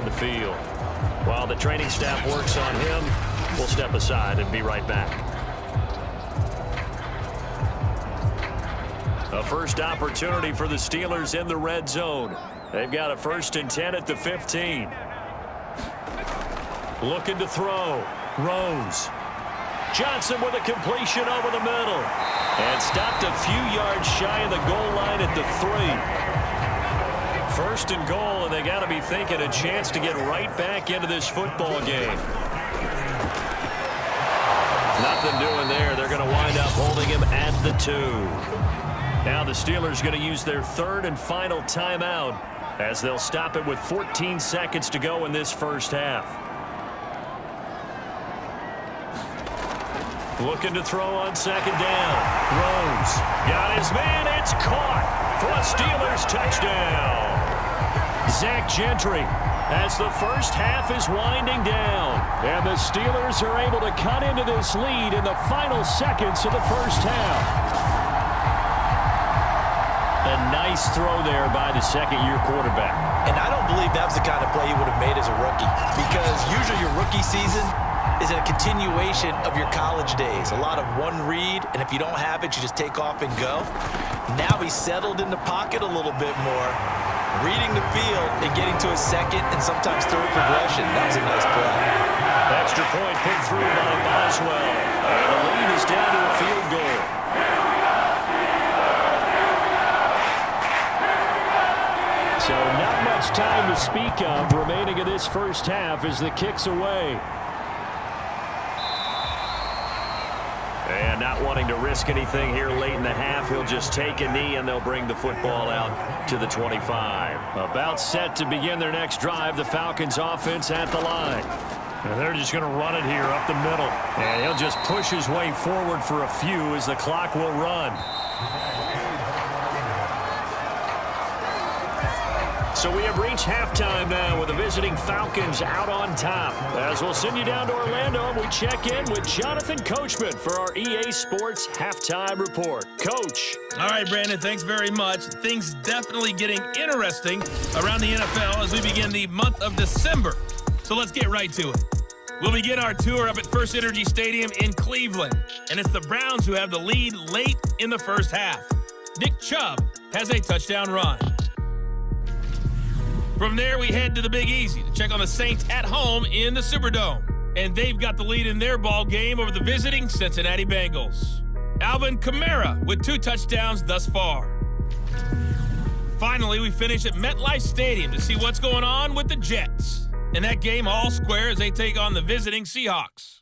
on the field. While the training staff works on him, we'll step aside and be right back. A first opportunity for the Steelers in the red zone. They've got a 1st and 10 at the 15. Looking to throw. Rose. Johnson with a completion over the middle. And stopped a few yards shy of the goal line at the 3. 1st and goal, and they got to be thinking a chance to get right back into this football game. Nothing doing there. They're going to wind up holding him at the 2. Now the Steelers going to use their 3rd and final timeout as they'll stop it with 14 seconds to go in this first half. Looking to throw on 2nd down. Rose got his man. It's caught for a Steelers touchdown. Zach Gentry as the first half is winding down. And the Steelers are able to cut into this lead in the final seconds of the first half. A nice throw there by the second-year quarterback. And I don't believe that was the kind of play he would have made as a rookie, because usually your rookie season is a continuation of your college days. A lot of one read, and if you don't have it, you just take off and go. Now he's settled in the pocket a little bit more, reading the field and getting to his second and sometimes third progression. That was a nice play. Extra point put through by Boswell. And the lead is down to a field goal. So not much time to speak of remaining in this first half as the kick's away. And not wanting to risk anything here late in the half, he'll just take a knee and they'll bring the football out to the 25. About set to begin their next drive, the Falcons offense at the line. And they're just going to run it here up the middle. And he'll just push his way forward for a few as the clock will run. So we have reached halftime now with the visiting Falcons out on top. As we'll send you down to Orlando and we check in with Jonathan Coachman for our EA Sports Halftime Report. Coach. All right, Brandon, thanks very much. Things definitely getting interesting around the NFL as we begin the month of December. So let's get right to it. We'll begin our tour up at First Energy Stadium in Cleveland. And it's the Browns who have the lead late in the first half. Nick Chubb has a touchdown run. From there, we head to the Big Easy to check on the Saints at home in the Superdome. And they've got the lead in their ball game over the visiting Cincinnati Bengals. Alvin Kamara with 2 touchdowns thus far. Finally, we finish at MetLife Stadium to see what's going on with the Jets. And that game all square as they take on the visiting Seahawks.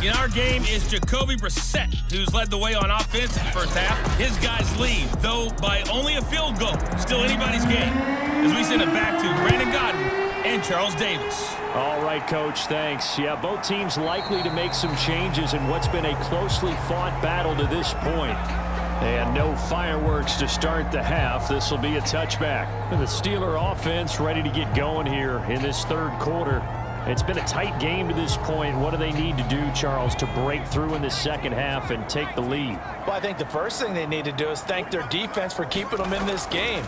In our game is Jacoby Brissett, who's led the way on offense in the first half. His guys lead, though by only a field goal. Still anybody's game. As we send it back to Brandon Godden and Charles Davis. All right, Coach, thanks. Yeah, both teams likely to make some changes in what's been a closely fought battle to this point. And no fireworks to start the half. This will be a touchback. And the Steeler offense ready to get going here in this third quarter. It's been a tight game to this point. What do they need to do, Charles, to break through in the second half and take the lead? Well, I think the first thing they need to do is thank their defense for keeping them in this game.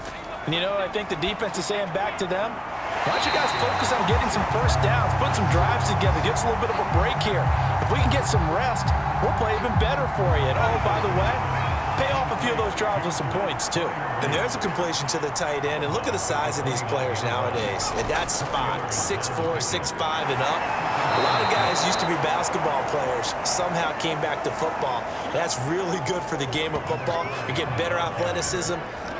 And you know what I think the defense is saying back to them? Why don't you guys focus on getting some first downs, put some drives together, give us a little bit of a break here. If we can get some rest, we'll play even better for you. And oh, by the way, pay off a few of those drives with some points, too. And there's a completion to the tight end. And look at the size of these players nowadays. At that spot, 6'4", 6'5", and up. A lot of guys used to be basketball players, somehow came back to football. That's really good for the game of football. You get better athleticism,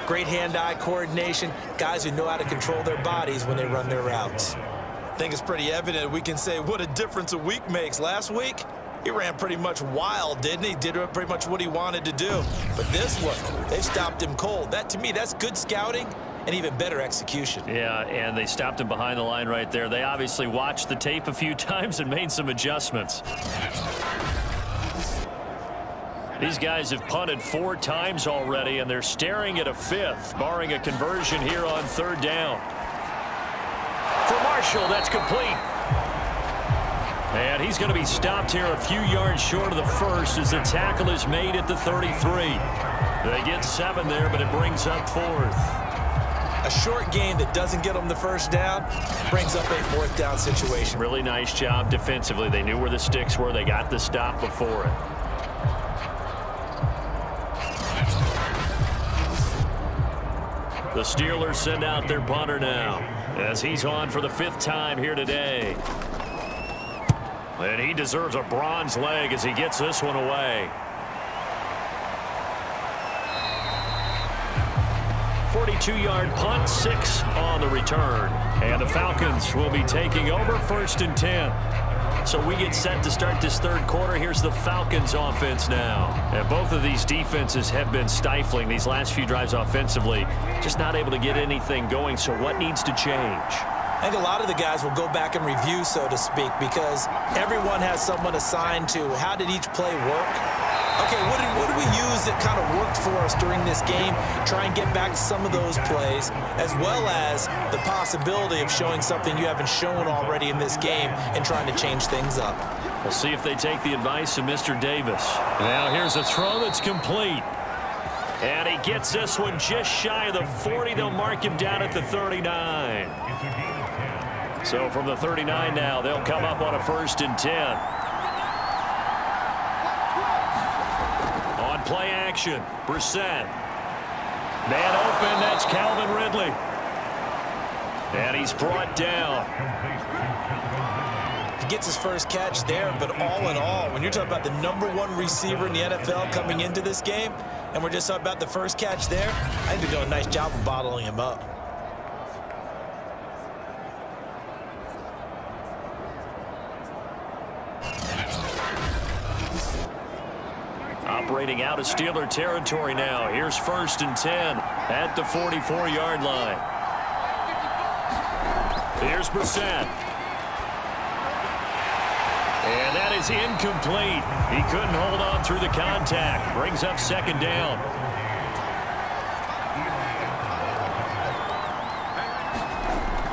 great hand-eye coordination, guys who know how to control their bodies when they run their routes. I think it's pretty evident we can say what a difference a week makes. Last week, he ran pretty much wild, didn't he? Did pretty much what he wanted to do. But this one, they stopped him cold. That, to me, that's good scouting and even better execution. Yeah, and they stopped him behind the line right there. They obviously watched the tape a few times and made some adjustments. These guys have punted 4 times already, and they're staring at a 5th, barring a conversion here on 3rd down. For Marshall, that's complete. And he's going to be stopped here a few yards short of the first as the tackle is made at the 33. They get 7 there, but it brings up 4th. A short game that doesn't get them the first down brings up a fourth down situation. Really nice job defensively. They knew where the sticks were. They got the stop before it. The Steelers send out their punter now as he's on for the 5th time here today. And he deserves a bronze leg as he gets this one away. 42-yard punt, 6 on the return. And the Falcons will be taking over 1st and 10. So we get set to start this 3rd quarter. Here's the Falcons offense now. And both of these defenses have been stifling these last few drives offensively. Just not able to get anything going. So what needs to change? I think a lot of the guys will go back and review, so to speak, because everyone has someone assigned to how did each play work. Okay, what did we use that kind of worked for us during this game? Try and get back to some of those plays, as well as the possibility of showing something you haven't shown already in this game and trying to change things up. We'll see if they take the advice of Mr. Davis. Now here's a throw that's complete. And he gets this one just shy of the 40. They'll mark him down at the 39. So from the 39 now, they'll come up on a 1st and 10. Play action. Brissett. Man open. That's Calvin Ridley. And he's brought down. He gets his first catch there, but all in all, when you're talking about the #1 receiver in the NFL coming into this game, and we're just talking about the first catch there, I think they're doing a nice job of bottling him up. Operating out of Steeler territory now. Here's 1st and 10 at the 44-yard line. Here's Brissett. And that is incomplete. He couldn't hold on through the contact. Brings up 2nd down.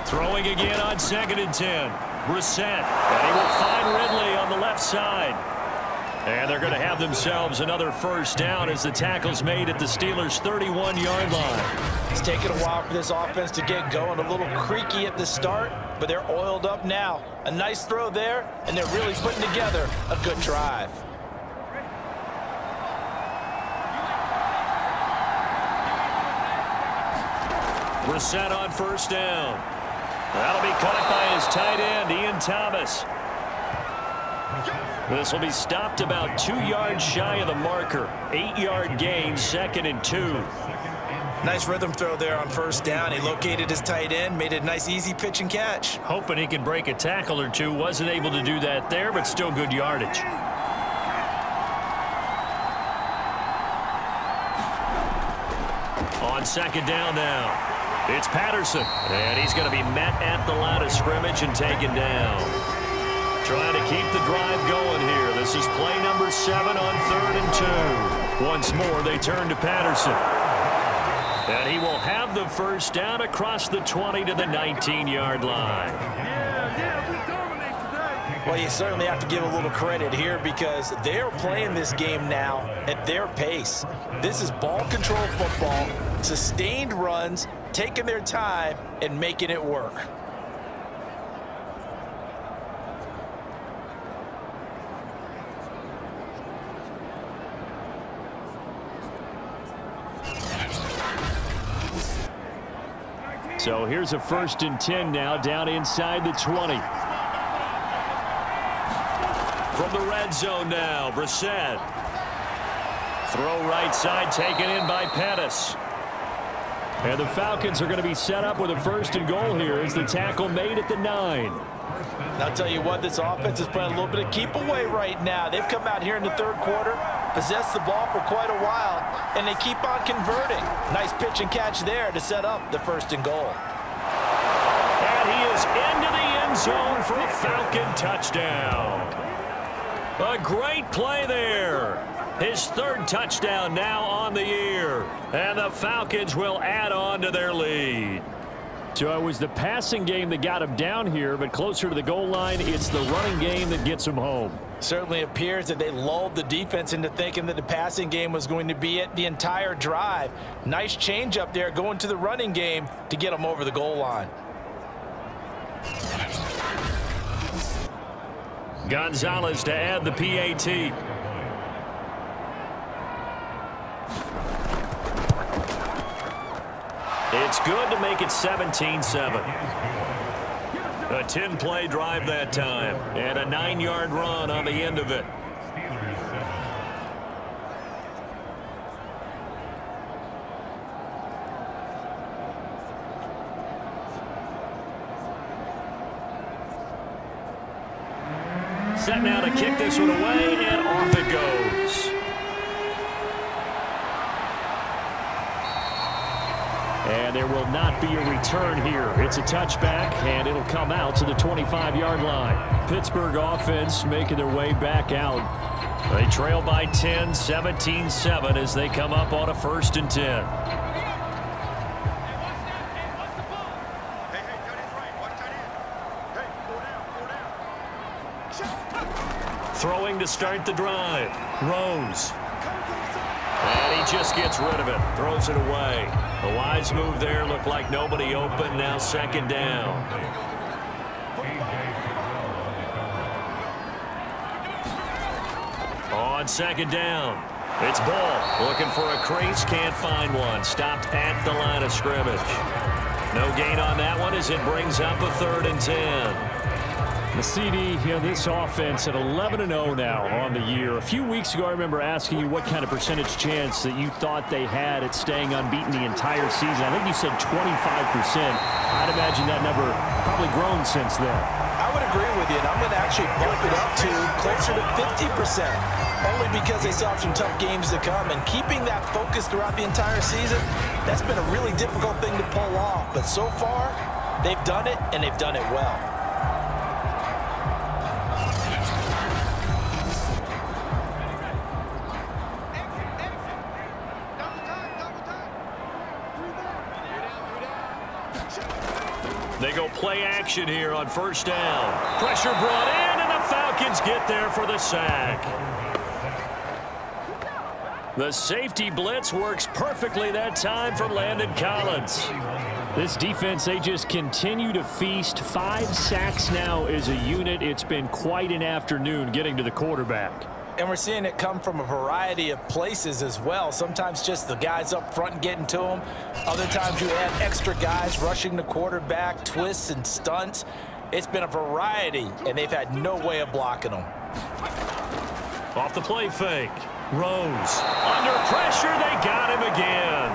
Throwing again on 2nd and 10. Brissett. And he will find Ridley on the left side. And they're going to have themselves another 1st down as the tackle's made at the Steelers' 31-yard line. It's taken a while for this offense to get going. A little creaky at the start, but they're oiled up now. A nice throw there, and they're really putting together a good drive. Brissett on 1st down. That'll be caught by his tight end, Ian Thomas. This will be stopped about 2 yards shy of the marker. 8-yard gain, 2nd and 2. Nice rhythm throw there on 1st down. He located his tight end, made a nice easy pitch and catch. Hoping he could break a tackle or two. Wasn't able to do that there, but still good yardage. On 2nd down now. It's Patterson. And he's going to be met at the line of scrimmage and taken down. Trying to keep the drive going here. This is play number 7 on 3rd and 2. Once more, they turn to Patterson. And he will have the 1st down across the 20 to the 19-yard line. Well, you certainly have to give a little credit here because they're playing this game now at their pace. This is ball control football, sustained runs, taking their time and making it work. So here's a 1st and 10 now down inside the 20. From the red zone now, Brissett. Throw right side taken in by Pettis. And the Falcons are going to be set up with a 1st and goal here as the tackle made at the 9. And I'll tell you what, this offense is playing a little bit of keep away right now. They've come out here in the 3rd quarter, possessed the ball for quite a while, and they keep on converting. Nice pitch and catch there to set up the 1st and goal. And he is into the end zone for a Falcon touchdown. A great play there. His 3rd touchdown now on the year. And the Falcons will add on to their lead. So it was the passing game that got him down here, but closer to the goal line, it's the running game that gets him home. Certainly appears that they lulled the defense into thinking that the passing game was going to be it the entire drive. Nice change up there going to the running game to get them over the goal line. Gonzalez to add the PAT. It's good to make it 17-7. A 10-play drive that time, and a 9-yard run on the end of it. Set now to kick this one away, and off it goes. And there will not be a return here. It's a touchback, and it'll come out to the 25-yard line. Pittsburgh offense making their way back out. They trail by 10, 17-7 as they come up on a 1st and 10. Throwing to start the drive. Rose. And he just gets rid of it. Throws it away. A wise move there. Looked like nobody open. Now 2nd down. On 2nd down. It's Ball. Looking for a crease. Can't find one. Stopped at the line of scrimmage. No gain on that one as it brings up a 3rd and 10. The CD, this offense at 11-0 now on the year. A few weeks ago, I remember asking you what kind of percentage chance that you thought they had at staying unbeaten the entire season. I think you said 25%. I'd imagine that number probably grown since then. I would agree with you, and I'm going to actually bump it up to closer to 50%, only because they still have some tough games to come. And keeping that focus throughout the entire season, that's been a really difficult thing to pull off. But so far, they've done it, and they've done it well. They go play action here on 1st down. Pressure brought in, and the Falcons get there for the sack. The safety blitz works perfectly that time for Landon Collins. This defense, they just continue to feast. 5 sacks now as a unit. It's been quite an afternoon getting to the quarterback. And we're seeing it come from a variety of places as well. Sometimes just the guys up front getting to them. Other times you add extra guys rushing the quarterback, twists and stunts. It's been a variety, and they've had no way of blocking them. Off the play fake. Rose. Under pressure, they got him again.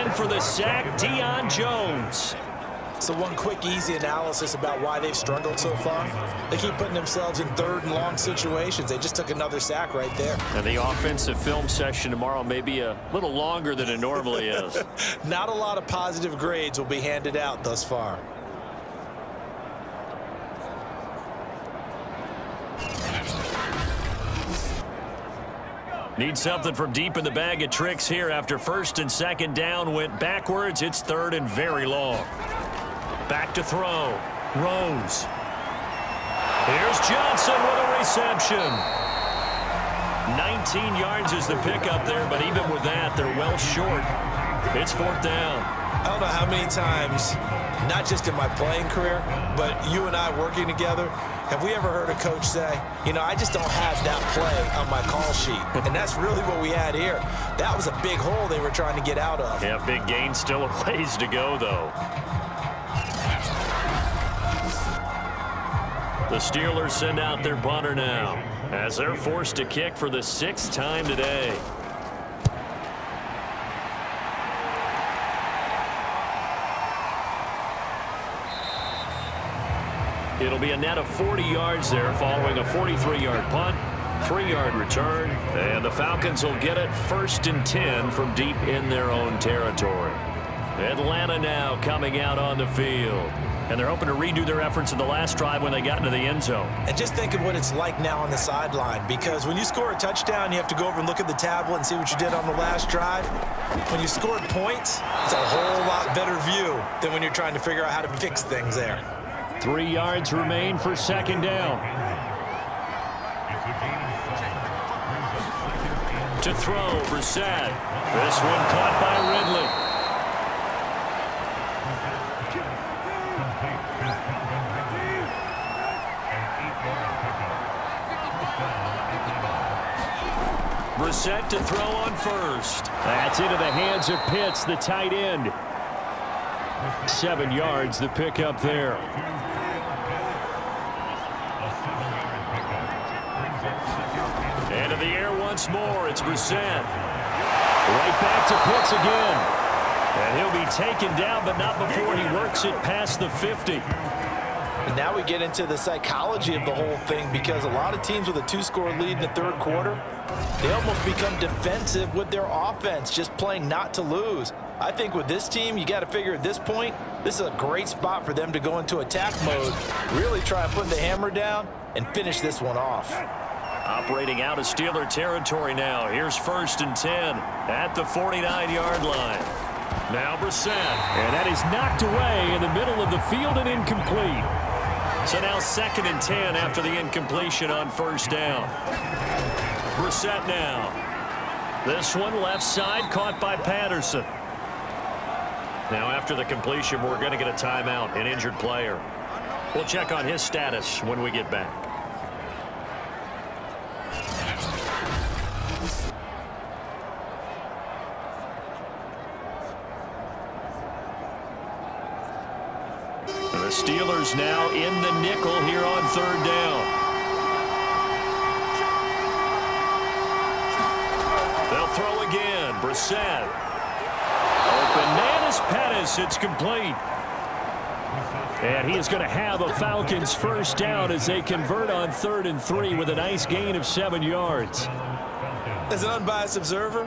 In for the sack, Deion Jones. So one quick, easy analysis about why they've struggled so far. They keep putting themselves in 3rd and long situations. They just took another sack right there. And the offensive film session tomorrow may be a little longer than it normally is. Not a lot of positive grades will be handed out thus far. Need something from deep in the bag of tricks here after 1st and 2nd down went backwards. It's 3rd and very long. Back to throw. Rose. Here's Johnson with a reception. 19 yards is the pickup there, but even with that, they're well short. It's 4th down. I don't know how many times, not just in my playing career, but you and I working together, have we ever heard a coach say, I just don't have that play on my call sheet. And that's really what we had here. That was a big hole they were trying to get out of. Yeah, big gain, still a ways to go, though. The Steelers send out their punter now as they're forced to kick for the 6th time today. It'll be a net of 40 yards there following a 43-yard punt, 3-yard return, and the Falcons will get it 1st and 10 from deep in their own territory. Atlanta now coming out on the field. And they're hoping to redo their efforts in the last drive when they got into the end zone. And just think of what it's like now on the sideline, because when you score a touchdown, you have to go over and look at the tablet and see what you did on the last drive. When you scored points, it's a whole lot better view than when you're trying to figure out how to fix things there. 3 yards remain for second down. To throw, Brissett. This one caught by Ridley. Brissett to throw on first. That's into the hands of Pitts, the tight end. 7 yards, the pickup there. And in the air once more, it's Brissett. Right back to Pitts again. And he'll be taken down, but not before he works it past the 50. And now we get into the psychology of the whole thing, because a lot of teams with a 2-score lead in the third quarter, they almost become defensive with their offense, just playing not to lose. I think with this team, you got to figure at this point, this is a great spot for them to go into attack mode, really try and put the hammer down and finish this one off. Operating out of Steeler territory now. Here's 1st and 10 at the 49-yard line. Now Brissett. And that is knocked away in the middle of the field and incomplete. So now 2nd and 10 after the incompletion on 1st down. Brissett now. This one left side caught by Patterson. Now after the completion, we're going to get a timeout, an injured player. We'll check on his status when we get back. The Steelers now in the nickel here on 3rd down. They'll throw again. Brissett. Bananas Pettis. It's complete. And he is going to have a Falcons 1st down as they convert on 3rd and 3 with a nice gain of 7 yards. As an unbiased observer,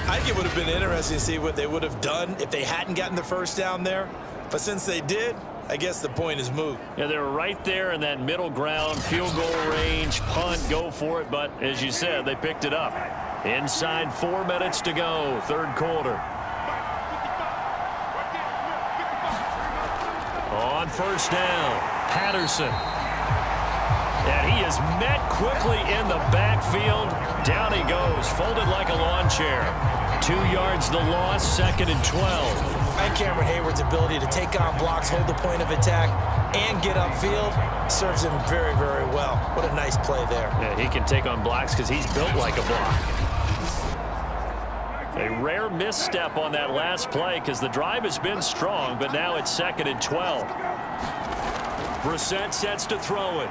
I think it would have been interesting to see what they would have done if they hadn't gotten the 1st down there. But since they did, I guess the point is moot. Yeah, they were right there in that middle ground, field goal range, punt, go for it. But as you said, they picked it up. Inside 4 minutes to go, 3rd quarter. On 1st down, Patterson. And he is met quickly in the backfield. Down he goes, folded like a lawn chair. 2 yards the loss, 2nd and 12. And Cameron Hayward's ability to take on blocks, hold the point of attack, and get upfield serves him very, very well. What a nice play there. Yeah, he can take on blocks because he's built like a block. A rare misstep on that last play because the drive has been strong, but now it's 2nd and 12. Brissett sets to throw it.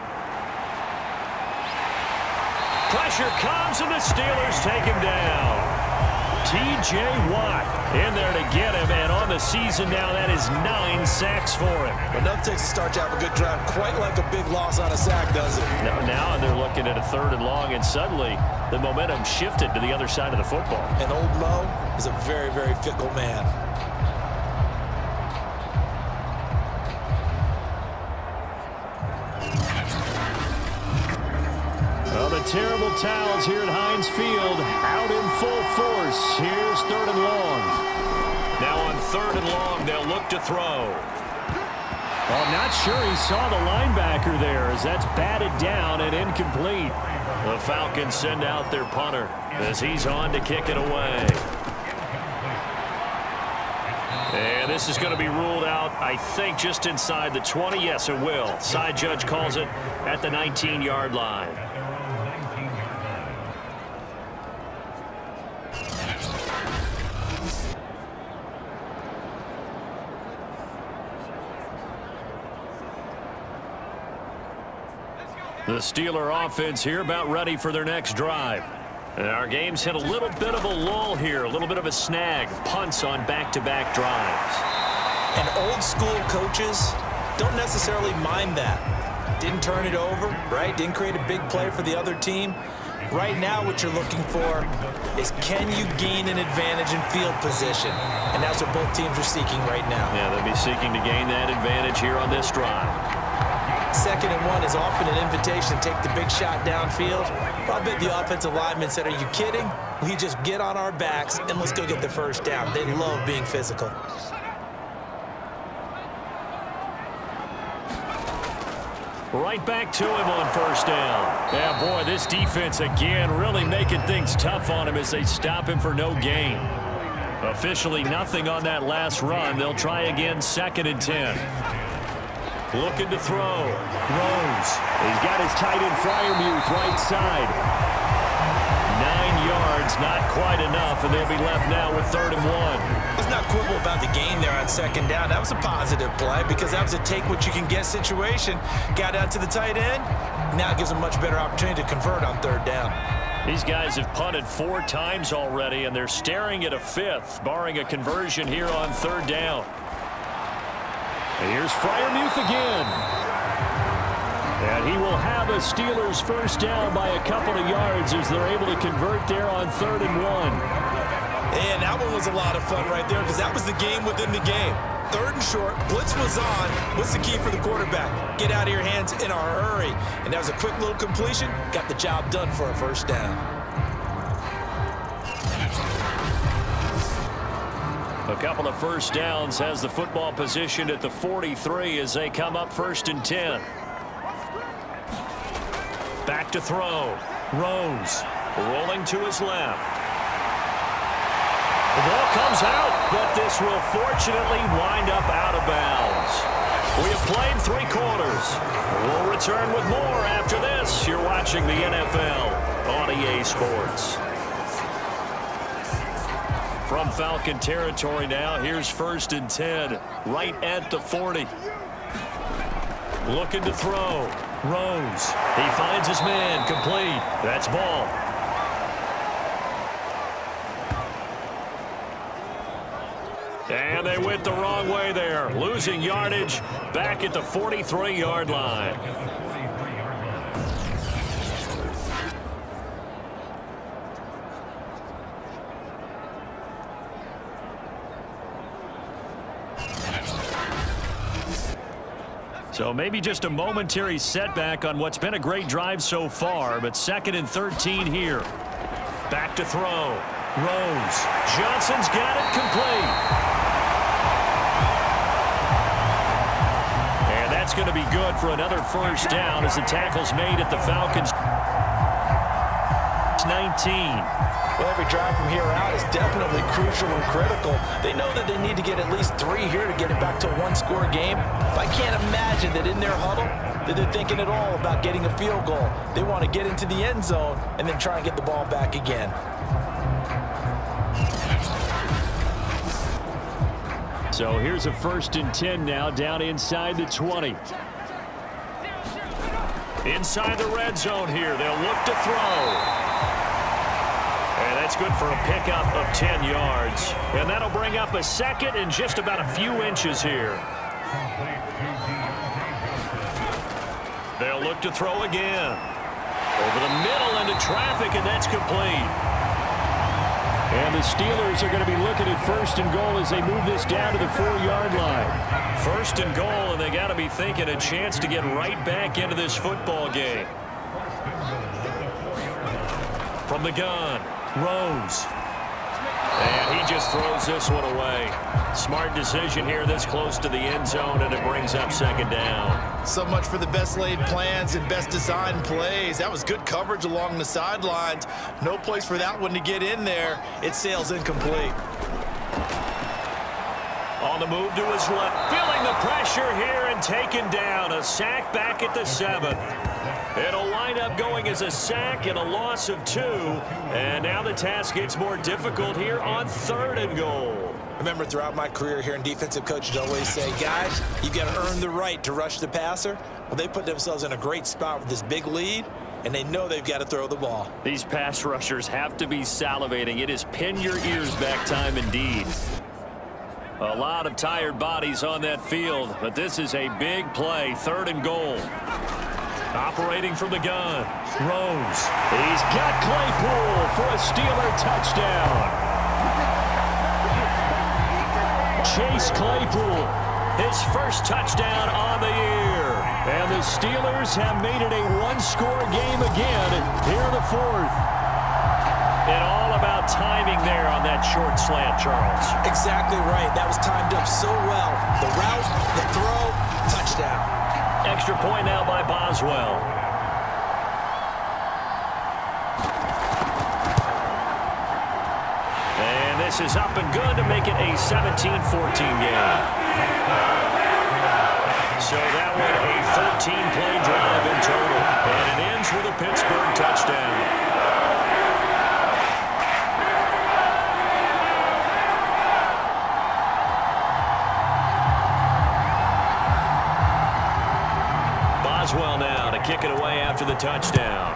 Pressure comes, and the Steelers take him down. T.J. Watt in there to get him, and on the season now, that is 9 sacks for him. Enough takes a start to have a good drive, quite like a big loss on a sack, does it? Now they're looking at a 3rd and long, and suddenly the momentum shifted to the other side of the football. And old Mo is a very, very fickle man. Well, the terrible towels here at Heinz Field out in full force. Here's 3rd and long. Now on 3rd and long, they'll look to throw. Well, I'm not sure he saw the linebacker there as that's batted down and incomplete. The Falcons send out their punter as he's on to kick it away. And this is going to be ruled out, I think, just inside the 20. Yes, it will. Side judge calls it at the 19-yard line. The Steeler offense here about ready for their next drive. And our game's hit a little bit of a lull here, a little bit of a snag. Punts on back-to-back drives. And old school coaches don't necessarily mind that. Didn't turn it over, right? Didn't create a big play for the other team. Right now what you're looking for is, can you gain an advantage in field position? And that's what both teams are seeking right now. Yeah, they'll be seeking to gain that advantage here on this drive. 2nd and 1 is often an invitation to take the big shot downfield. I bet the offensive lineman said, are you kidding? We just get on our backs and let's go get the first down. They love being physical. Right back to him on 1st down. Yeah, boy, this defense again really making things tough on him as they stop him for no gain. Officially nothing on that last run. They'll try again, 2nd and 10. Looking to throw. Rose. He's got his tight end Freiermuth right side. 9 yards, not quite enough, and they'll be left now with 3rd and 1. Let's not quibble about the gain there on 2nd down. That was a positive play because that was a take-what-you-can-get situation. Got out to the tight end. Now it gives them a much better opportunity to convert on 3rd down. These guys have punted 4 times already, and they're staring at a 5th, barring a conversion here on 3rd down. And here's Freiermuth again. And he will have a Steelers 1st down by a couple of yards as they're able to convert there on 3rd and 1. And that one was a lot of fun right there because that was the game within the game. 3rd and short, blitz was on. What's the key for the quarterback? Get out of your hands in a hurry. And that was a quick little completion. Got the job done for a 1st down. A couple of 1st downs has the football positioned at the 43 as they come up 1st and 10. Back to throw. Rose rolling to his left. The ball comes out, but this will fortunately wind up out of bounds. We have played 3 quarters. We'll return with more after this. You're watching the NFL on EA Sports. From Falcon territory now, here's 1st and 10, right at the 40. Looking to throw. Rose. He finds his man, complete. That's ball. And they went the wrong way there, losing yardage back at the 43-yard line. So maybe just a momentary setback on what's been a great drive so far, but 2nd and 13 here. Back to throw. Rose. Johnson's got it complete. And that's going to be good for another 1st down as the tackle's made at the Falcons. 19. Well, every drive from here out is definitely crucial and critical. They know that they need to get at least 3 here to get it back to a 1-score game. But I can't imagine that in their huddle that they're thinking at all about getting a field goal. They want to get into the end zone and then try and get the ball back again. So here's a 1st and 10 now down inside the 20. Inside the red zone here. They'll look to throw. And that's good for a pickup of 10 yards. And that'll bring up a 2nd and just about a few inches here. They'll look to throw again. Over the middle into traffic, and that's complete. And the Steelers are going to be looking at 1st and goal as they move this down to the 4-yard line. 1st and goal, and they got to be thinking a chance to get right back into this football game. From the gun. Rose. And he just throws this one away. Smart decision here this close to the end zone, and it brings up 2nd down. So much for the best laid plans and best designed plays. That was good coverage along the sidelines. No place for that one to get in there. It sails incomplete. On the move to his left. Feeling the pressure here and taken down. A sack back at the 7. It'll wind up going as a sack and a loss of 2. And now the task gets more difficult here on 3rd and goal. Remember, throughout my career here in defensive coaches always say, guys, you got to earn the right to rush the passer. Well, they put themselves in a great spot with this big lead, and they know they've got to throw the ball. These pass rushers have to be salivating. It is pin your ears back time indeed. A lot of tired bodies on that field, but this is a big play. 3rd and goal. Operating from the gun, Rose. He's got Claypool for a Steeler touchdown. Chase Claypool, his first touchdown on the year. And the Steelers have made it a one-score game again here in the fourth. And all about timing there on that short slant, Charles. Exactly right. That was timed up so well. The route, the throw, touchdown. Extra point now by Boswell. And this is up and good to make it a 17-14 game. So that one a 13-play drive in total. And it ends with a Pittsburgh touchdown. Boswell now to kick it away after the touchdown.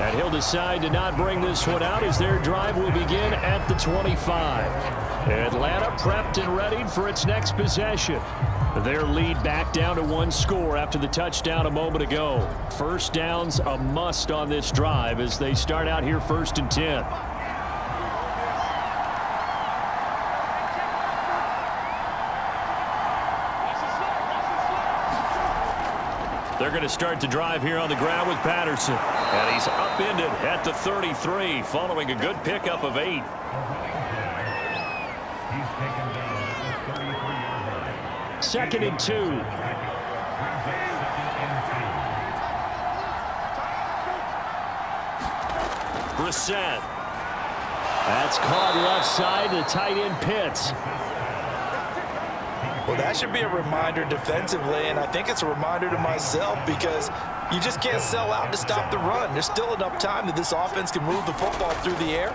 And he'll decide to not bring this one out as their drive will begin at the 25. Atlanta prepped and readied for its next possession. Their lead back down to one score after the touchdown a moment ago. First down's a must on this drive as they start out here 1st and 10. They're going to start the drive here on the ground with Patterson. And he's upended at the 33 following a good pickup of 8. Second and 2. Brissett. That's caught left side to tight end Pitts. Well, that should be a reminder defensively, and I think it's a reminder to myself because you just can't sell out to stop the run. There's still enough time that this offense can move the football through the air,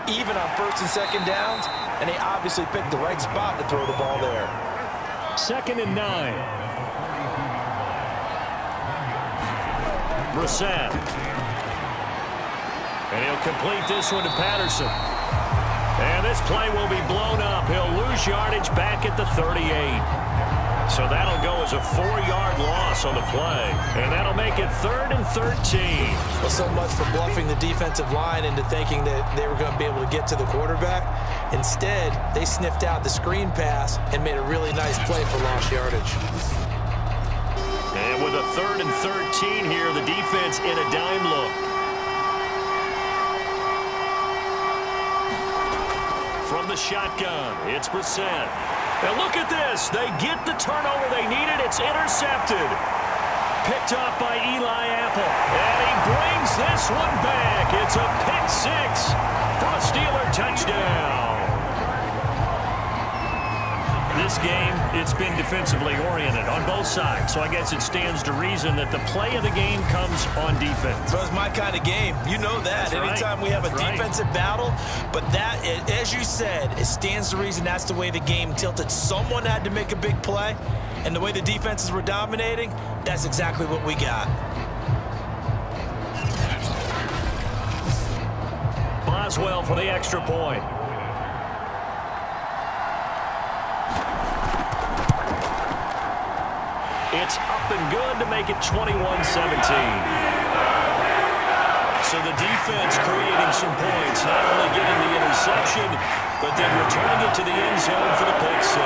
even on 1st and 2nd downs, and they obviously picked the right spot to throw the ball there. 2nd and 9. Brissett. And he'll complete this one to Patterson. And this play will be blown up. He'll lose yardage back at the 38. So that'll go as a 4-yard loss on the play. And that'll make it 3rd and 13. Well, so much for bluffing the defensive line into thinking that they were going to be able to get to the quarterback. Instead, they sniffed out the screen pass and made a really nice play for lost yardage. And with a 3rd and 13 here, the defense in a dime look. From the shotgun, it's Brissett. And look at this. They get the turnover they needed. It's intercepted. Picked off by Eli Apple. And he brings this one back. It's a pick 6 for a Steeler touchdown. This game, it's been defensively oriented on both sides. So I guess it stands to reason that the play of the game comes on defense. So it's my kind of game. You know that. That's Anytime right. we have a That's defensive battle. But that, as you said, it stands to reason that's the way the game tilted. Someone had to make a big play. And the way the defenses were dominating, that's exactly what we got. Boswell for the extra point. It's up and good to make it 21-17. So the defense creating some points, not only getting the interception, but then returning it to the end zone for the pick 6.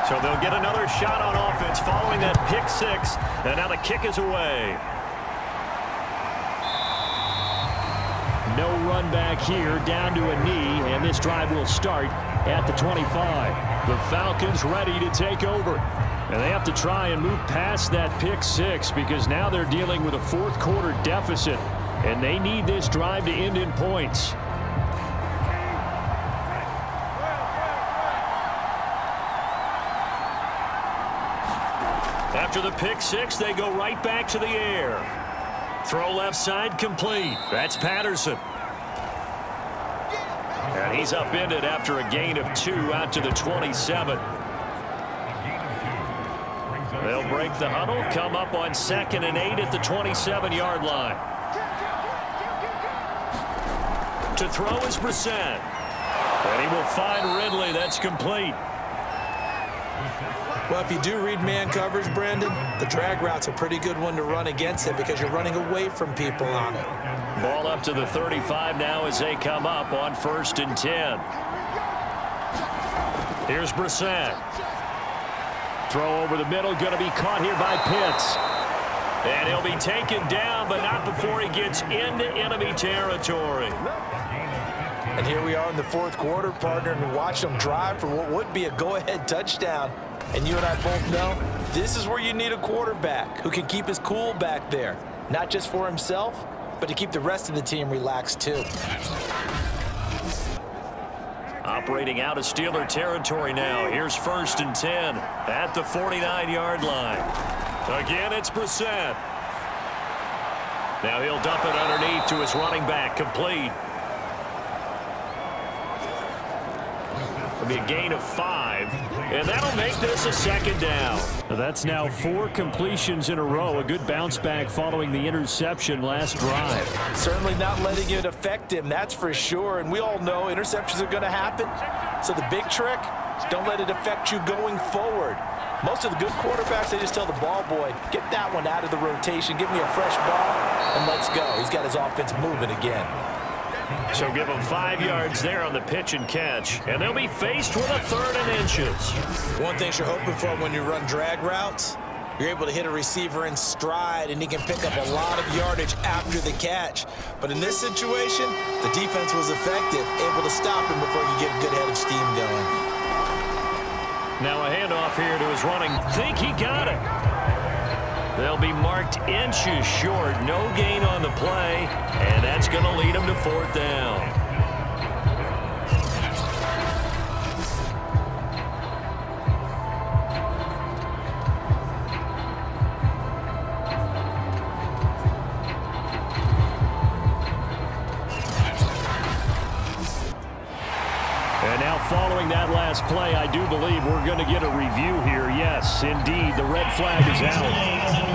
So they'll get another shot on offense following that pick 6, and now the kick is away. No run back here, down to a knee, and this drive will start at the 25. The Falcons ready to take over. And they have to try and move past that pick 6 because now they're dealing with a 4th quarter deficit. And they need this drive to end in points. After the pick 6, they go right back to the air. Throw left side complete. That's Patterson. And he's upended after a gain of 2 out to the 27. They'll break the huddle, come up on 2nd and 8 at the 27-yard line. To throw is Brissett. And he will find Ridley. That's complete. Well, if you do read man coverage, Brandon, the drag route's a pretty good one to run against it because you're running away from people on it. Ball up to the 35 now as they come up on 1st and 10. Here's Brissett. Throw over the middle, going to be caught here by Pitts. And he'll be taken down, but not before he gets into enemy territory. And here we are in the 4th quarter, partner, and watch them drive for what would be a go-ahead touchdown. And you and I both know this is where you need a quarterback who can keep his cool back there, not just for himself, but to keep the rest of the team relaxed too. Operating out of Steeler territory now. Here's 1st and 10 at the 49-yard line. Again, it's Brissett. Now he'll dump it underneath to his running back, complete. It'll be a gain of 5, and that'll make this a 2nd down. That's now 4 completions in a row. A good bounce back following the interception last drive. Certainly not letting it affect him, that's for sure. And we all know interceptions are going to happen. So the big trick, don't let it affect you going forward. Most of the good quarterbacks, they just tell the ball boy, get that one out of the rotation, give me a fresh ball, and let's go. He's got his offense moving again. So give them 5 yards there on the pitch and catch, and they'll be faced with a 3rd and inches. One thing you're hoping for when you run drag routes, you're able to hit a receiver in stride, and he can pick up a lot of yardage after the catch. But in this situation, the defense was effective, able to stop him before he get a good head of steam going. Now a handoff here to his running. Think he got it. They'll be marked inches short. No gain on the play, and that's going to lead him to 4th down. And now following that last play, I do believe we're going to get a review here. Yes, indeed, the red flag is out.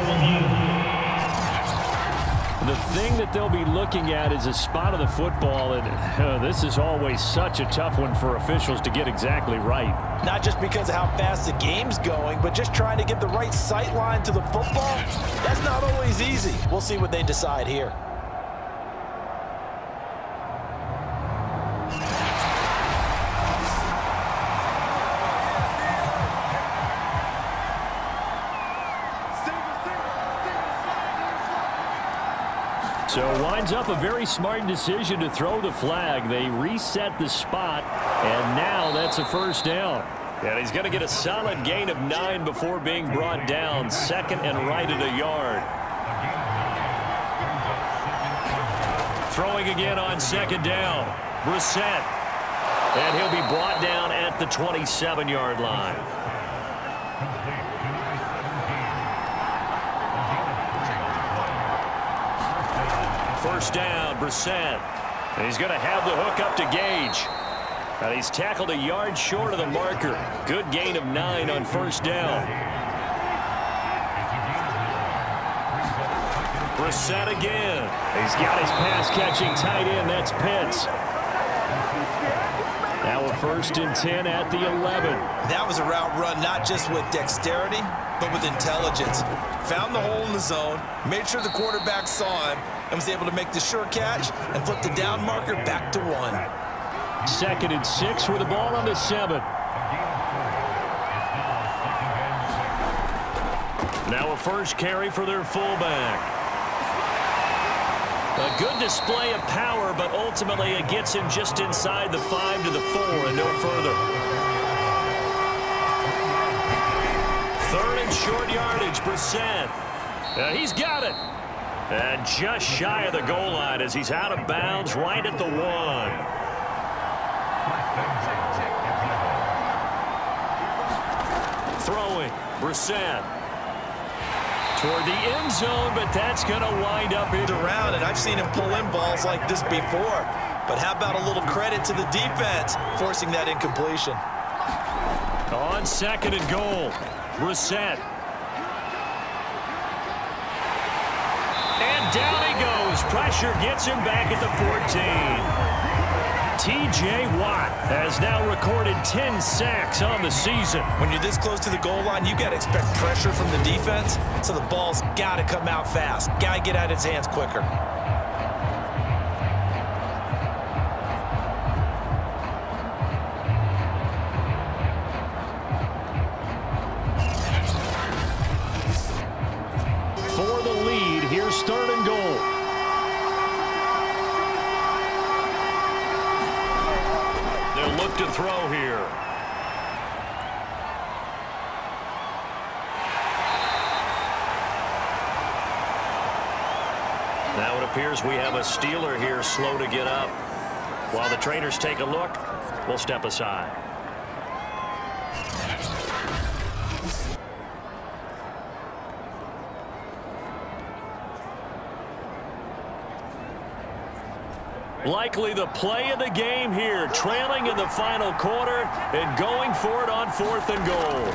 The thing that they'll be looking at is a spot of the football, and this is always such a tough one for officials to get exactly right. Not just because of how fast the game's going, but just trying to get the right sight line to the football. That's not always easy. We'll see what they decide here. So winds up a very smart decision to throw the flag. They reset the spot, and now that's a 1st down. And he's going to get a solid gain of 9 before being brought down. 2nd and right at a yard. Throwing again on 2nd down. Brissett. And he'll be brought down at the 27-yard line. First down, Brissett. And he's going to have the hook up to Gage. And he's tackled a yard short of the marker. Good gain of 9 on 1st down. Brissett again. He's got his pass-catching tight end. That's Pitts. Now a 1st and 10 at the 11. That was a route run not just with dexterity, but with intelligence. Found the hole in the zone, made sure the quarterback saw him, and was able to make the sure catch and flip the down marker back to 1. 2nd and 6 with the ball on the 7. Now a first carry for their fullback. A good display of power, but ultimately it gets him just inside the 5 to the 4 and no further. 3rd and short yardage, Brissett. He's got it. And just shy of the goal line as he's out of bounds right at the 1. Throwing, Brissett. Toward the end zone, but that's going to wind up in around, and I've seen him pull in balls like this before. But how about a little credit to the defense forcing that incompletion? On 2nd and goal, Brissett. And down he goes. pressure gets him back at the 14. T.J. Watt has now recorded 10 sacks on the season. When you're this close to the goal line, you got to expect pressure from the defense, so the ball's got to come out fast. Got to get out of his hands quicker. For the lead, here's 3rd and goal. They'll look to throw here. Now it appears we have a Steeler here slow to get up. While the trainers take a look, we'll step aside. Likely the play of the game here, trailing in the final quarter and going for it on 4th and goal.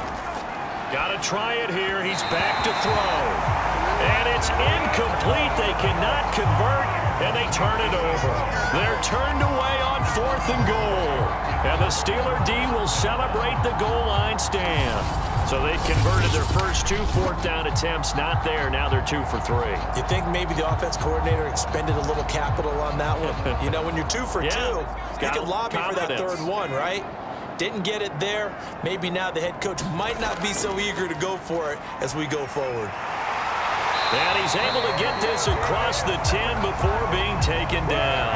Got to try it here. He's back to throw. And it's incomplete. They cannot convert, and they turn it over. They're turned away on 4th and goal. And the Steeler D will celebrate the goal line stand. So they've converted their first 2 4th down attempts. Not there. Now they're 2 for 3. You think maybe the offense coordinator expended a little capital on that one? You know, when you're 2 for 2, you can lobby for that 3rd one, right? Didn't get it there. Maybe now the head coach might not be so eager to go for it as we go forward. And he's able to get this across the 10 before being taken down.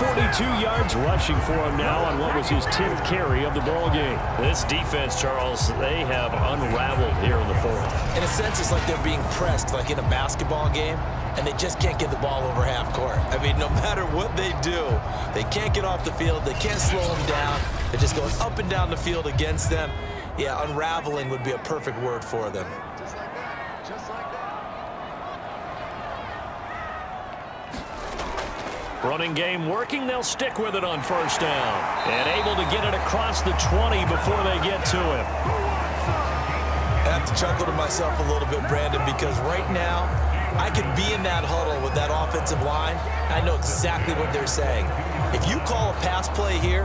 42 yards rushing for him now on what was his 10th carry of the ball game. This defense, Charles, they have unraveled here in the 4th. In a sense, it's like they're being pressed like in a basketball game, and they just can't get the ball over half court. I mean, no matter what they do, they can't get off the field. They can't slow them down. They're just going up and down the field against them. Yeah, unraveling would be a perfect word for them. Running game working. They'll stick with it on 1st down. And able to get it across the 20 before they get to him. I have to chuckle to myself a little bit, Brandon, because right now I could be in that huddle with that offensive line. I know exactly what they're saying. If you call a pass play here,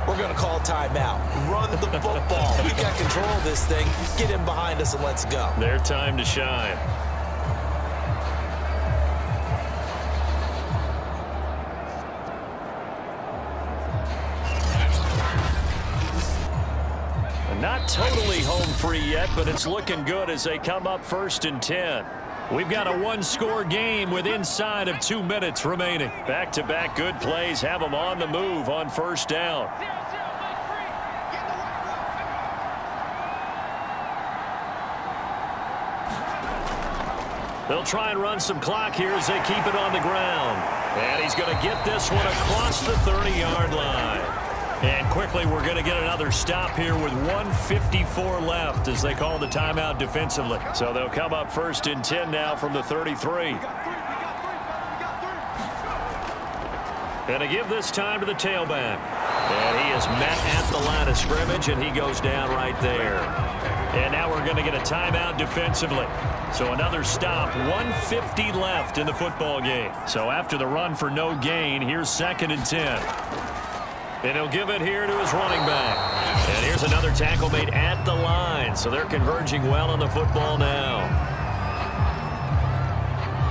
we're going to call timeout. Run the football. We got control of this thing. Get in behind us and let's go. Their time to shine. Not totally home free yet, but it's looking good as they come up 1st and 10. We've got a 1-score game with inside of 2 minutes remaining. Back-to-back good plays have them on the move on 1st down. They'll try and run some clock here as they keep it on the ground. And he's going to get this one across the 30-yard line. And quickly, we're going to get another stop here with 1:54 left as they call the timeout defensively. So they'll come up 1st and 10 now from the 33. And to give this time to the tailback. And he is met at the line of scrimmage, and he goes down right there. And now we're going to get a timeout defensively. So another stop, 1:50 left in the football game. So after the run for no gain, here's 2nd and 10. And he'll give it here to his running back. And here's another tackle made at the line. So they're converging well on the football now.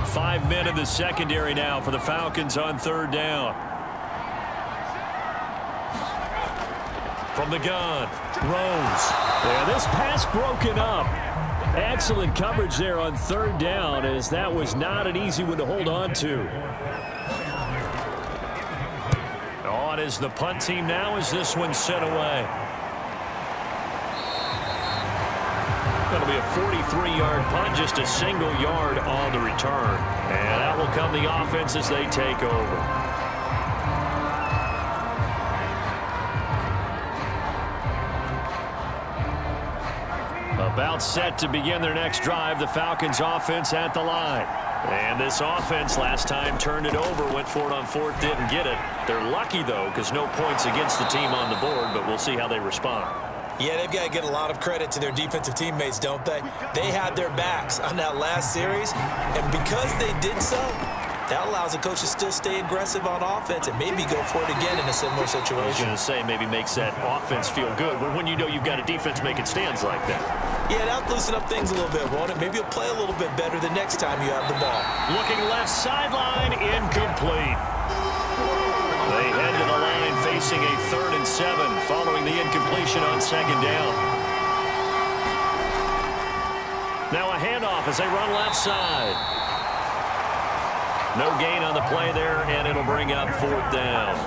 5 men in the secondary now for the Falcons on 3rd down. From the gun, Rose. Yeah, this pass broken up. Excellent coverage there on 3rd down, as that was not an easy one to hold on to. On is the punt team now as this one's set away. That'll be a 43-yard punt, just a single yard on the return. And that will come the offense as they take over. About set to begin their next drive, the Falcons offense at the line. And this offense last time turned it over, went for it on 4th, didn't get it. They're lucky, though, because no points against the team on the board, but we'll see how they respond. Yeah, they've got to get a lot of credit to their defensive teammates, don't they? They had their backs on that last series, and because they did so, That allows the coach to still stay aggressive on offense and maybe go for it again in a similar situation. I was going to say maybe makes that offense feel good, but when you know you've got a defense making stands like that. Yeah, that'll loosen up things a little bit, won't it? Maybe you'll play a little bit better the next time you have the ball. Looking left sideline, incomplete. They head to the line facing a 3rd and 7 following the incompletion on 2nd down. Now a handoff as they run left side. No gain on the play there, and it'll bring up 4th down.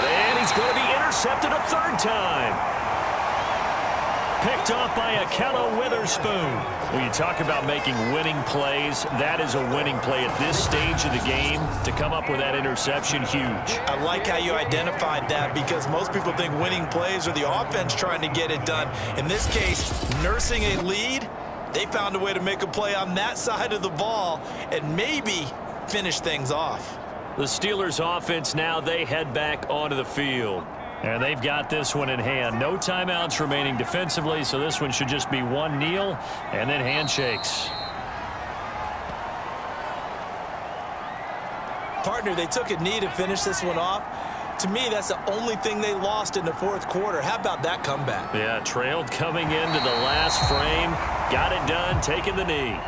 And he's going to be intercepted a 3rd time. Picked off by Akello Witherspoon. When you talk about making winning plays, that is a winning play at this stage of the game. To come up with that interception, huge. I like how you identified that because most people think winning plays are the offense trying to get it done. In this case, nursing a lead, they found a way to make a play on that side of the ball and maybe finish things off. The Steelers offense now, they head back onto the field. And they've got this one in hand. No timeouts remaining defensively, so this one should just be one kneel and then handshakes. Partner, they took a knee to finish this one off. To me, that's the only thing they lost in the 4th quarter. How about that comeback? Yeah, trailed coming into the last frame. Got it done, taking the knee.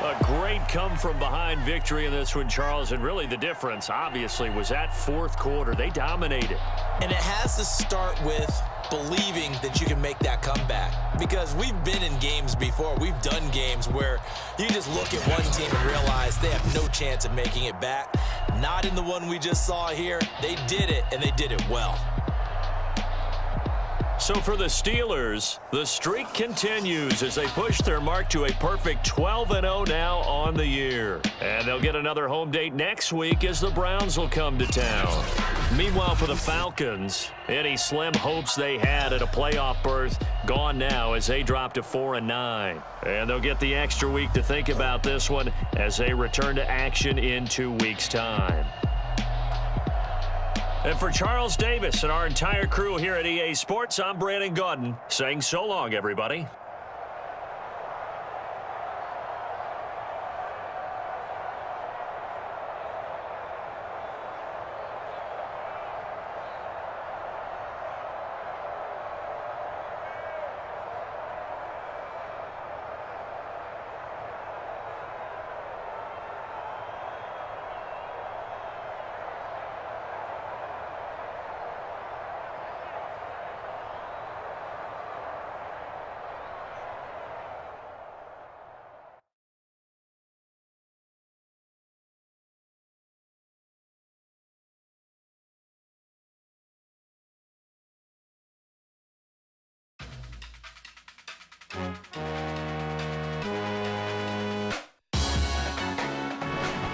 A great come-from-behind victory in this one, Charles, and really the difference, obviously, was that 4th quarter. They dominated. And it has to start with believing that you can make that comeback. Because we've been in games before. We've done games where you just look at one team and realize they have no chance of making it back. Not in the one we just saw here. They did it, and they did it well. So for the Steelers, the streak continues as they push their mark to a perfect 12-0 now on the year. And they'll get another home date next week as the Browns will come to town. Meanwhile, for the Falcons, any slim hopes they had at a playoff berth gone now as they drop to 4-9. And they'll get the extra week to think about this one as they return to action in 2 weeks' time. And for Charles Davis and our entire crew here at EA Sports, I'm Brandon Gaudin saying so long, everybody.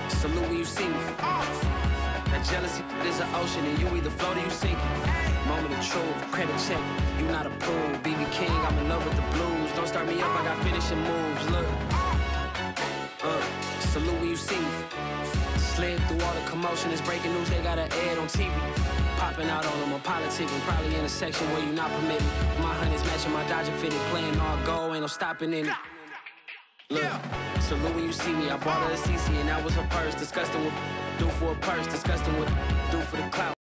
Salute when you see me. That jealousy is an ocean, and you either float or you sink it. Moment of truth, credit check, you not approved. BB King, I'm in love with the blues. Don't start me up, I got finishing moves. Look, salute when you see me. Slid through all the commotion, it's breaking news, they got an ad on TV. Popping out on them, I'm politicking, probably in a section where you not permitted. My honey's matching my Dodger fitted, playing all goal, ain't no stopping in it. Look, salute when you see me, I bought her a CC and that was her purse. Disgusting with do for a purse, disgusting with do for the clout.